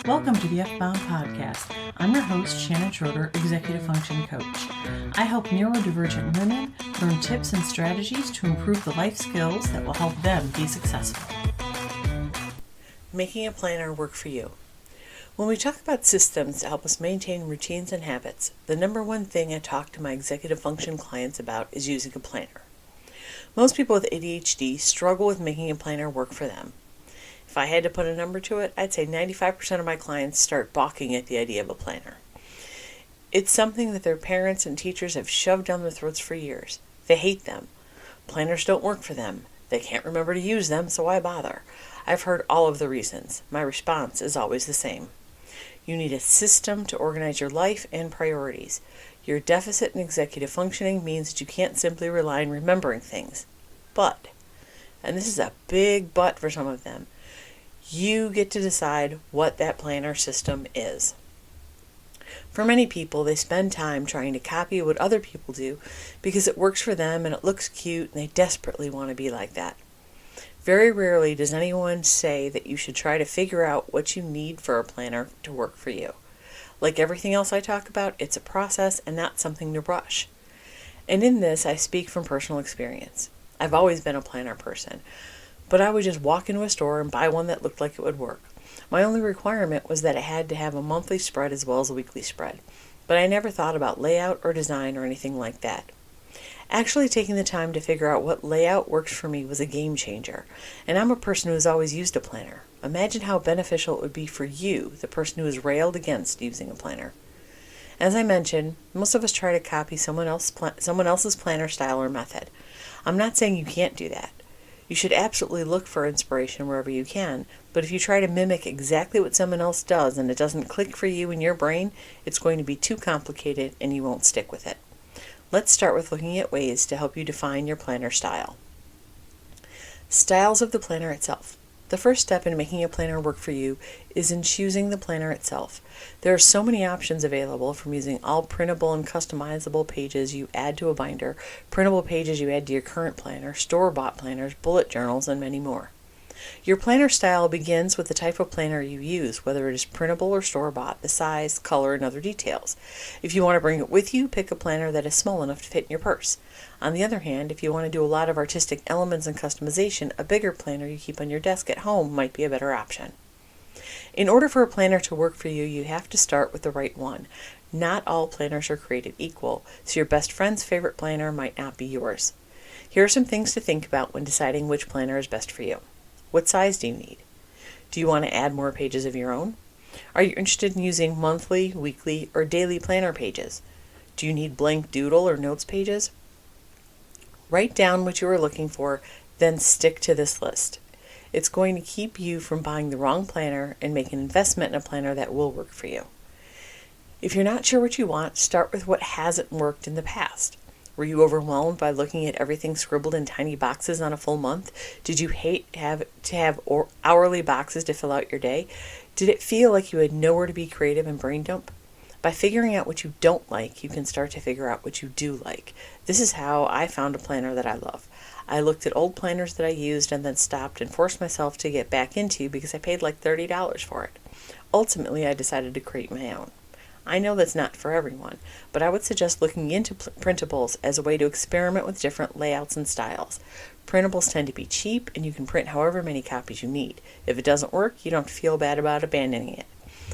Welcome to the F-Bound Podcast. I'm your host, Shannon Schroeder, Executive Function Coach. I help neurodivergent women learn tips and strategies to improve the life skills that will help them be successful. Making a planner work for you. When we talk about systems to help us maintain routines and habits, the number one thing I talk to my executive function clients about is using a planner. Most people with ADHD struggle with making a planner work for them. If I had to put a number to it, I'd say 95% of my clients start balking at the idea of a planner. It's something that their parents and teachers have shoved down their throats for years. They hate them. Planners don't work for them. They can't remember to use them, so why bother? I've heard all of the reasons. My response is always the same. You need a system to organize your life and priorities. Your deficit in executive functioning means that you can't simply rely on remembering things. But, and this is a big but for some of them, you get to decide what that planner system is. For many people, they spend time trying to copy what other people do because it works for them and it looks cute and they desperately want to be like that. Very rarely does anyone say that you should try to figure out what you need for a planner to work for you. Like everything else I talk about, it's a process and not something to rush. And in this, I speak from personal experience. I've always been a planner person, but I would just walk into a store and buy one that looked like it would work. My only requirement was that it had to have a monthly spread as well as a weekly spread, but I never thought about layout or design or anything like that. Actually taking the time to figure out what layout works for me was a game changer, and I'm a person who has always used a planner. Imagine how beneficial it would be for you, the person who has railed against using a planner. As I mentioned, most of us try to copy someone else's planner style or method. I'm not saying you can't do that. You should absolutely look for inspiration wherever you can, but if you try to mimic exactly what someone else does and it doesn't click for you in your brain, it's going to be too complicated and you won't stick with it. Let's start with looking at ways to help you define your planner style. Styles of the planner itself. The first step in making a planner work for you is in choosing the planner itself. There are so many options available, from using all printable and customizable pages you add to a binder, printable pages you add to your current planner, store-bought planners, bullet journals, and many more. Your planner style begins with the type of planner you use, whether it is printable or store-bought, the size, color, and other details. If you want to bring it with you, pick a planner that is small enough to fit in your purse. On the other hand, if you want to do a lot of artistic elements and customization, a bigger planner you keep on your desk at home might be a better option. In order for a planner to work for you, you have to start with the right one. Not all planners are created equal, so your best friend's favorite planner might not be yours. Here are some things to think about when deciding which planner is best for you. What size do you need? Do you want to add more pages of your own? Are you interested in using monthly, weekly, or daily planner pages? Do you need blank doodle or notes pages? Write down what you are looking for, then stick to this list. It's going to keep you from buying the wrong planner and make an investment in a planner that will work for you. If you're not sure what you want, start with what hasn't worked in the past. Were you overwhelmed by looking at everything scribbled in tiny boxes on a full month? Did you hate to have hourly boxes to fill out your day? Did it feel like you had nowhere to be creative and brain dump? By figuring out what you don't like, you can start to figure out what you do like. This is how I found a planner that I love. I looked at old planners that I used and then stopped and forced myself to get back into because I paid like $30 for it. Ultimately, I decided to create my own. I know that's not for everyone, but I would suggest looking into printables as a way to experiment with different layouts and styles. Printables tend to be cheap, and you can print however many copies you need. If it doesn't work, you don't have to feel bad about abandoning it.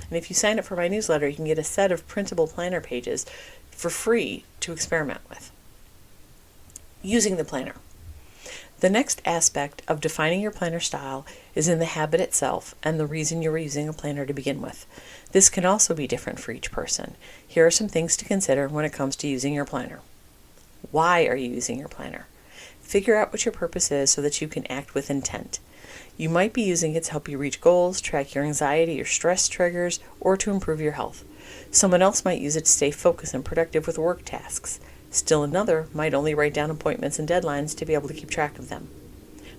And if you sign up for my newsletter, you can get a set of printable planner pages for free to experiment with. Using the planner. The next aspect of defining your planner style is in the habit itself and the reason you were using a planner to begin with. This can also be different for each person. Here are some things to consider when it comes to using your planner. Why are you using your planner? Figure out what your purpose is so that you can act with intent. You might be using it to help you reach goals, track your anxiety or stress triggers, or to improve your health. Someone else might use it to stay focused and productive with work tasks. Still another might only write down appointments and deadlines to be able to keep track of them.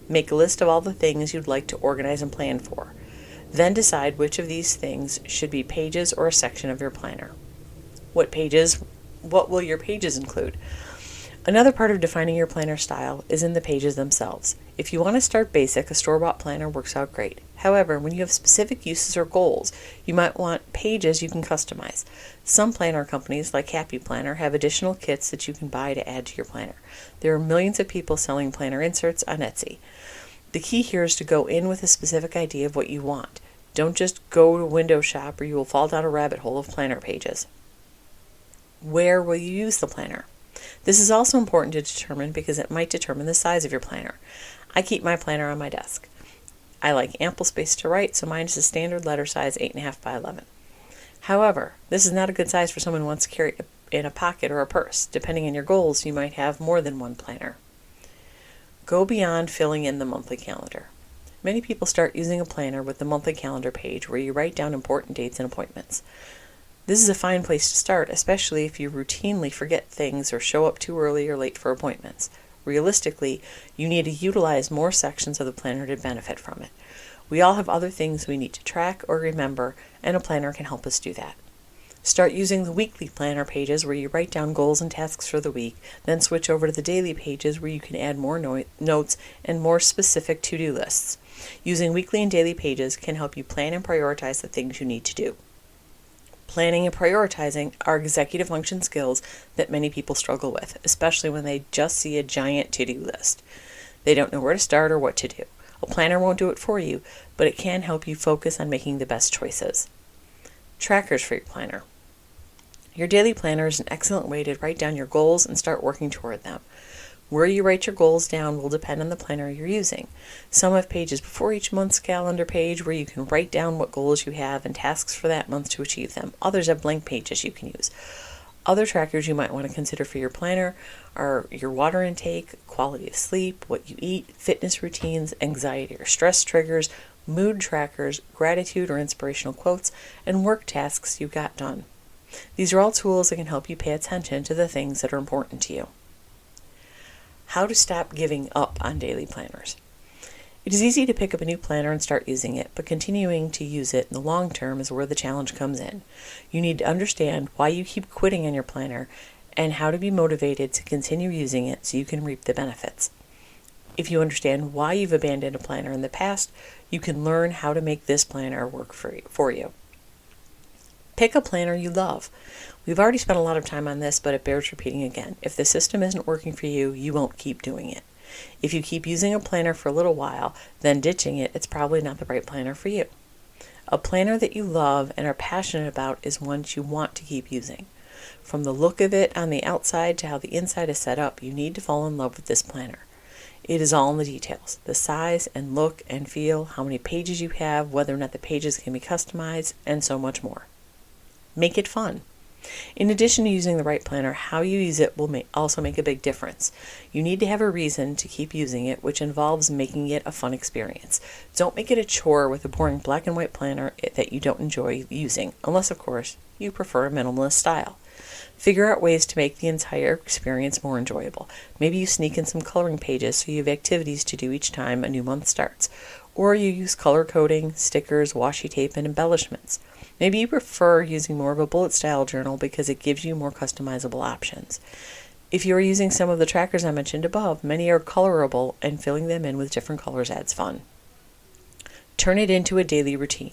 Make a list of all the things you'd like to organize and plan for. Then decide which of these things should be pages or a section of your planner. What will your pages include? Another part of defining your planner style is in the pages themselves. If you want to start basic, a store-bought planner works out great. However, when you have specific uses or goals, you might want pages you can customize. Some planner companies, like Happy Planner, have additional kits that you can buy to add to your planner. There are millions of people selling planner inserts on Etsy. The key here is to go in with a specific idea of what you want. Don't just go to window shop or you will fall down a rabbit hole of planner pages. Where will you use the planner? This is also important to determine because it might determine the size of your planner. I keep my planner on my desk. I like ample space to write, so mine is a standard letter size 8.5 by 11. However, this is not a good size for someone who wants to carry it in a pocket or a purse. Depending on your goals, you might have more than one planner. Go beyond filling in the monthly calendar. Many people start using a planner with the monthly calendar page where you write down important dates and appointments. This is a fine place to start, especially if you routinely forget things or show up too early or late for appointments. Realistically, you need to utilize more sections of the planner to benefit from it. We all have other things we need to track or remember, and a planner can help us do that. Start using the weekly planner pages where you write down goals and tasks for the week, then switch over to the daily pages where you can add more notes and more specific to-do lists. Using weekly and daily pages can help you plan and prioritize the things you need to do. Planning and prioritizing are executive function skills that many people struggle with, especially when they just see a giant to-do list. They don't know where to start or what to do. A planner won't do it for you, but it can help you focus on making the best choices. Trackers for your planner. Your daily planner is an excellent way to write down your goals and start working toward them. Where you write your goals down will depend on the planner you're using. Some have pages before each month's calendar page where you can write down what goals you have and tasks for that month to achieve them. Others have blank pages you can use. Other trackers you might want to consider for your planner are your water intake, quality of sleep, what you eat, fitness routines, anxiety or stress triggers, mood trackers, gratitude or inspirational quotes, and work tasks you got done. These are all tools that can help you pay attention to the things that are important to you. How to stop giving up on daily planners. It is easy to pick up a new planner and start using it, but continuing to use it in the long term is where the challenge comes in. You need to understand why you keep quitting on your planner and how to be motivated to continue using it so you can reap the benefits. If you understand why you've abandoned a planner in the past, you can learn how to make this planner work for you. Pick a planner you love. We've already spent a lot of time on this, but it bears repeating again. If the system isn't working for you, you won't keep doing it. If you keep using a planner for a little while, then ditching it, it's probably not the right planner for you. A planner that you love and are passionate about is one you want to keep using. From the look of it on the outside to how the inside is set up, you need to fall in love with this planner. It is all in the details, the size and look and feel, how many pages you have, whether or not the pages can be customized, and so much more. Make it fun. In addition to using the right planner, how you use it will also make a big difference. You need to have a reason to keep using it, which involves making it a fun experience. Don't make it a chore with a boring black and white planner that you don't enjoy using, unless, of course, you prefer a minimalist style. Figure out ways to make the entire experience more enjoyable. Maybe you sneak in some coloring pages so you have activities to do each time a new month starts. Or you use color coding, stickers, washi tape, and embellishments. Maybe you prefer using more of a bullet style journal because it gives you more customizable options. If you are using some of the trackers I mentioned above, many are colorable and filling them in with different colors adds fun. Turn it into a daily routine.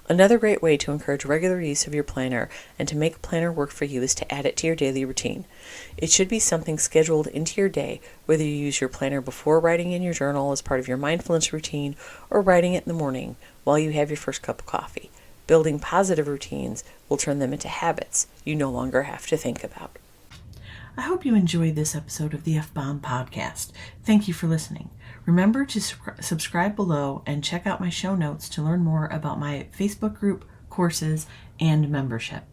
Another great way to encourage regular use of your planner and to make a planner work for you is to add it to your daily routine. It should be something scheduled into your day, whether you use your planner before writing in your journal as part of your mindfulness routine or writing it in the morning while you have your first cup of coffee. Building positive routines will turn them into habits you no longer have to think about. I hope you enjoyed this episode of the F-Bomb podcast. Thank you for listening. Remember to subscribe below and check out my show notes to learn more about my Facebook group, courses, and membership.